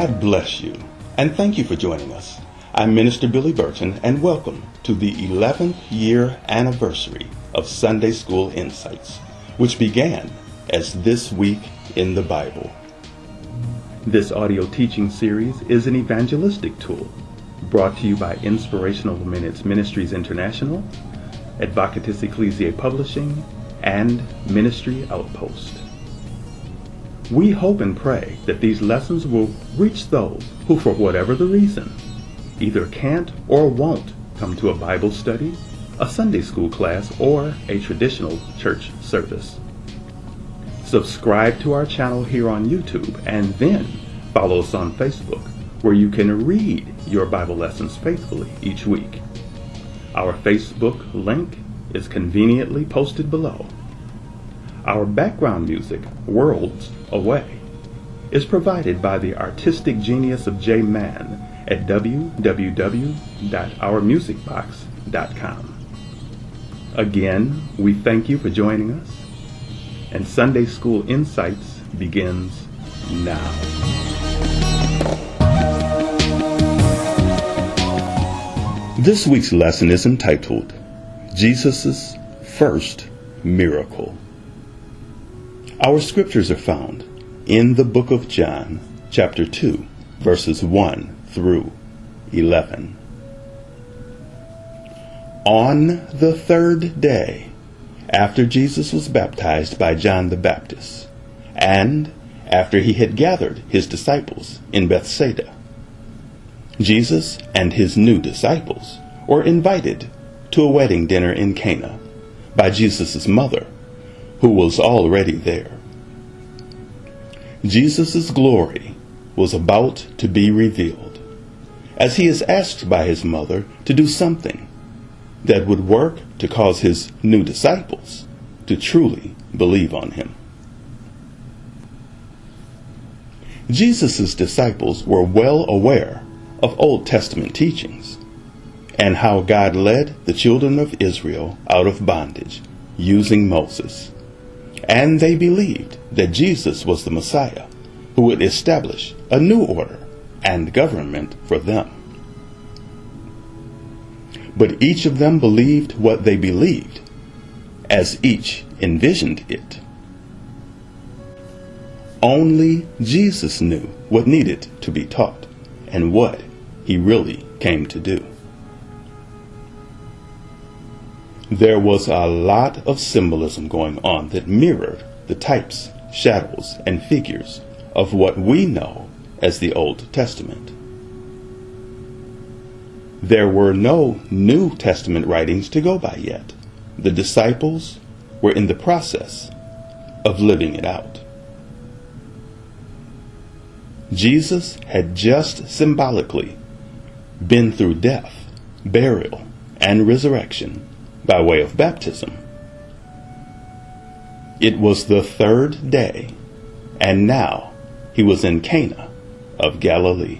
God bless you, and thank you for joining us. I'm Minister Billy Burton, and welcome to the 11th year anniversary of Sunday School Insights, which began as This Week in the Bible. This audio teaching series is an evangelistic tool brought to you by Inspirational Minutes Ministries International, Advocatus Ecclesiae Publishing, and Ministry Outpost. We hope and pray that these lessons will reach those who, for whatever the reason, either can't or won't come to a Bible study, a Sunday school class, or a traditional church service. Subscribe to our channel here on YouTube and then follow us on Facebook, where you can read your Bible lessons faithfully each week. Our Facebook link is conveniently posted below. Our background music, Worlds Away, is provided by the artistic genius of J Man at www.ourmusicbox.com. Again, we thank you for joining us, and Sunday School Insights begins now. This week's lesson is entitled, Jesus' First Miracle. Our scriptures are found in the book of John, chapter 2, verses 1 through 11. On the third day, after Jesus was baptized by John the Baptist, and after he had gathered his disciples in Bethsaida, Jesus and his new disciples were invited to a wedding dinner in Cana by Jesus' mother, who was already there. Jesus' glory was about to be revealed, as he is asked by his mother to do something that would work to cause his new disciples to truly believe on him. Jesus' disciples were well aware of Old Testament teachings and how God led the children of Israel out of bondage using Moses. And they believed that Jesus was the Messiah who would establish a new order and government for them. But each of them believed what they believed, as each envisioned it. Only Jesus knew what needed to be taught and what he really came to do. There was a lot of symbolism going on that mirrored the types, shadows, and figures of what we know as the Old Testament. There were no New Testament writings to go by yet. The disciples were in the process of living it out. Jesus had just symbolically been through death, burial, and resurrection by way of baptism. It was the third day, and now he was in Cana of Galilee.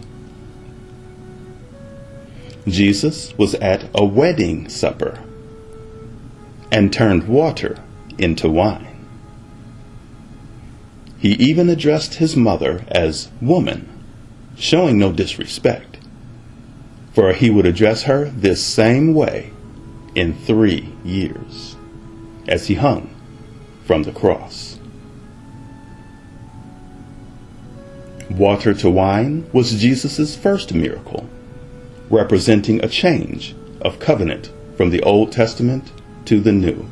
Jesus was at a wedding supper and turned water into wine. He even addressed his mother as woman, showing no disrespect, for he would address her this same way in 3 years, as he hung from the cross. Water to wine was Jesus' first miracle, representing a change of covenant from the Old Testament to the New.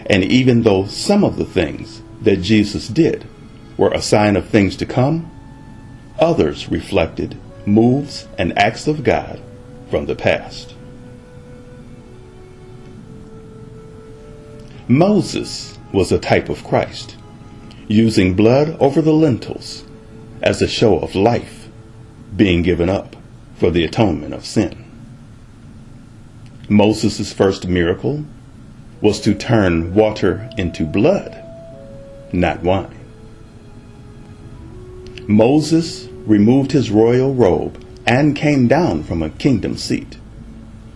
And even though some of the things that Jesus did were a sign of things to come, others reflected moves and acts of God from the past. Moses was a type of Christ, using blood over the lintels as a show of life being given up for the atonement of sin. Moses' first miracle was to turn water into blood, not wine. Moses removed his royal robe and came down from a kingdom seat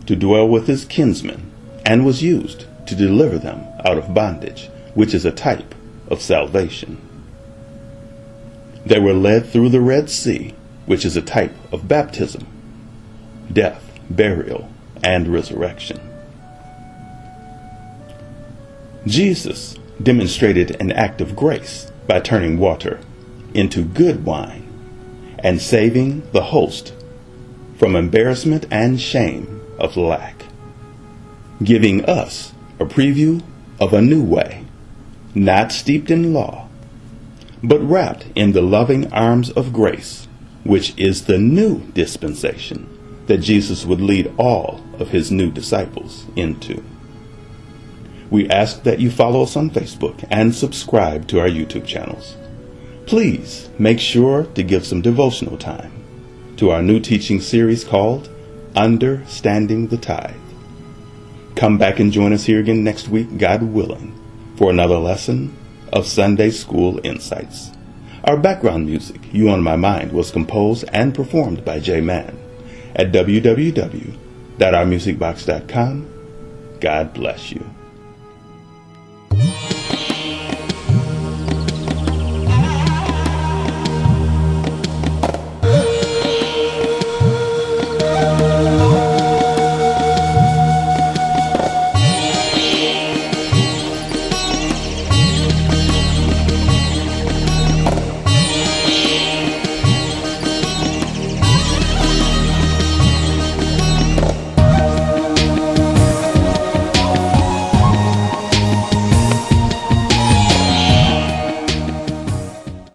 to dwell with his kinsmen, and was used to deliver them out of bondage, which is a type of salvation. They were led through the Red Sea, which is a type of baptism, death, burial, and resurrection. Jesus demonstrated an act of grace by turning water into good wine and saving the host from embarrassment and shame of lack, giving us a preview of a new way, not steeped in law, but wrapped in the loving arms of grace, which is the new dispensation that Jesus would lead all of his new disciples into. We ask that you follow us on Facebook and subscribe to our YouTube channels. Please make sure to give some devotional time to our new teaching series called Understanding the Tithe. Come back and join us here again next week, God willing, for another lesson of Sunday School Insights. Our background music, You On My Mind, was composed and performed by J Man at www.ourmusicbox.com. God bless you.